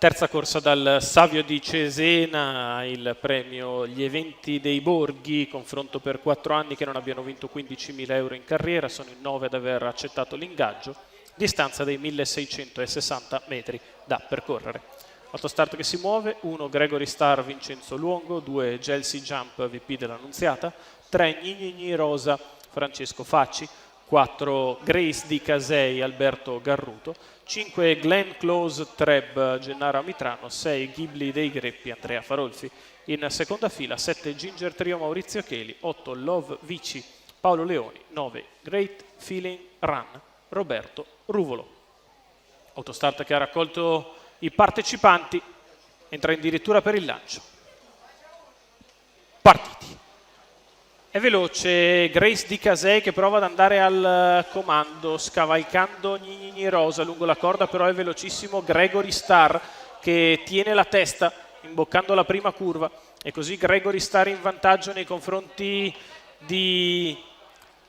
Terza corsa dal Savio di Cesena, il premio Gli Eventi dei Borghi, confronto per 4 anni che non abbiano vinto 15.000 euro in carriera, sono in 9 ad aver accettato l'ingaggio, distanza dei 1660 metri da percorrere. Autostart che si muove, 1 Gregory Star Vincenzo Luongo, 2 Chelsea Jump VP dell'Annunziata, 3 Gni Rosa Francesco Facci, 4 Grace di Casei Alberto Garruto, 5 Glenn Close Treb Gennaro Amitrano, 6 Ghibli dei Greppi Andrea Farolfi. In seconda fila 7 Ginger Trio Maurizio Cheli, 8 Love Vici Paolo Leoni, 9 Great Feeling Run Roberto Ruvolo. Autostart che ha raccolto i partecipanti, entra addirittura per il lancio. Partiti. È veloce Grace di Casei che prova ad andare al comando, scavalcando Gni Rosa lungo la corda, però è velocissimo Gregory Star che tiene la testa imboccando la prima curva, e così Gregory Star in vantaggio nei confronti di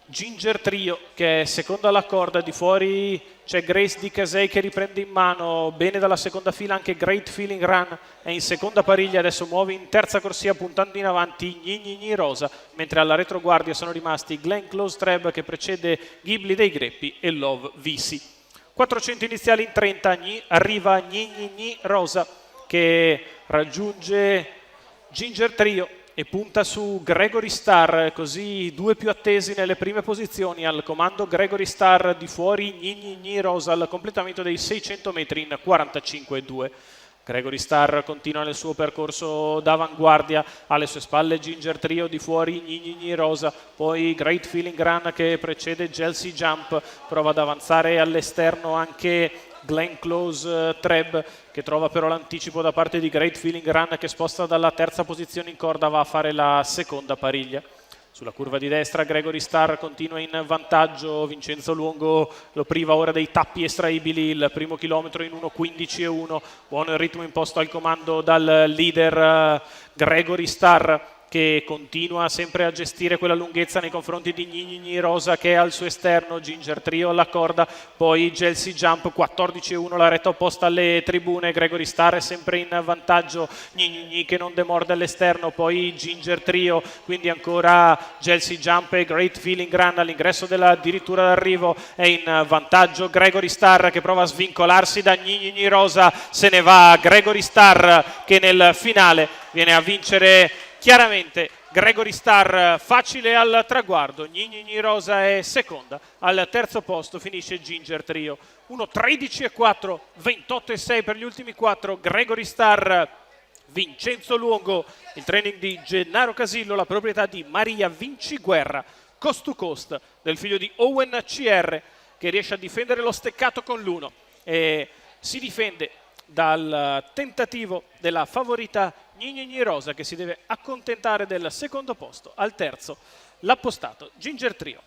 Ginger Trio che è seconda alla corda. Di fuori c'è Grace di Casei che riprende in mano bene dalla seconda fila, anche Great Feeling Run è in seconda pariglia, adesso muove in terza corsia puntando in avanti Gni Rosa, mentre alla retroguardia sono rimasti Glenn Close Treb che precede Ghibli dei Greppi e Love Visi. 400 iniziali in 30, arriva Gni Rosa che raggiunge Ginger Trio e punta su Gregory Star, così due più attesi nelle prime posizioni. Al comando Gregory Star, di fuori Gni Rosa al completamento dei 600 metri in 45,2. Gregory Star continua nel suo percorso d'avanguardia, alle sue spalle Ginger Trio, di fuori Gni Rosa, poi Great Feeling Run che precede Chelsea Jump, prova ad avanzare all'esterno anche Glenn Close Treb che trova però l'anticipo da parte di Great Feeling Run che sposta dalla terza posizione in corda, va a fare la seconda pariglia. Sulla curva di destra Gregory Star continua in vantaggio, Vincenzo Luongo lo priva ora dei tappi estraibili, il primo chilometro in 1:15,1, buono il ritmo imposto al comando dal leader Gregory Star che continua sempre a gestire quella lunghezza nei confronti di Gni Rosa che è al suo esterno, Ginger Trio alla corda, poi Chelsea Jump 14,1 la retta opposta alle tribune, Gregory Star è sempre in vantaggio, Gni che non demorde all'esterno, poi Ginger Trio, quindi ancora Chelsea Jump e Great Feeling Run all'ingresso della dirittura d'arrivo, è in vantaggio Gregory Star che prova a svincolarsi da Gni Rosa, se ne va Gregory Star che nel finale viene a vincere chiaramente. Gregory Star facile al traguardo, Gni Rosa è seconda, al terzo posto finisce Ginger Trio. 1:13,4, 28,6 per gli ultimi 4, Gregory Star, Vincenzo Luongo, il training di Gennaro Casillo, la proprietà di Maria Vinci Guerra, coast to coast del figlio di Owen CR che riesce a difendere lo steccato con l'1 e si difende dal tentativo della favorita Gni Rosa che si deve accontentare del secondo posto. Al terzo l'appostato Ginger Trio.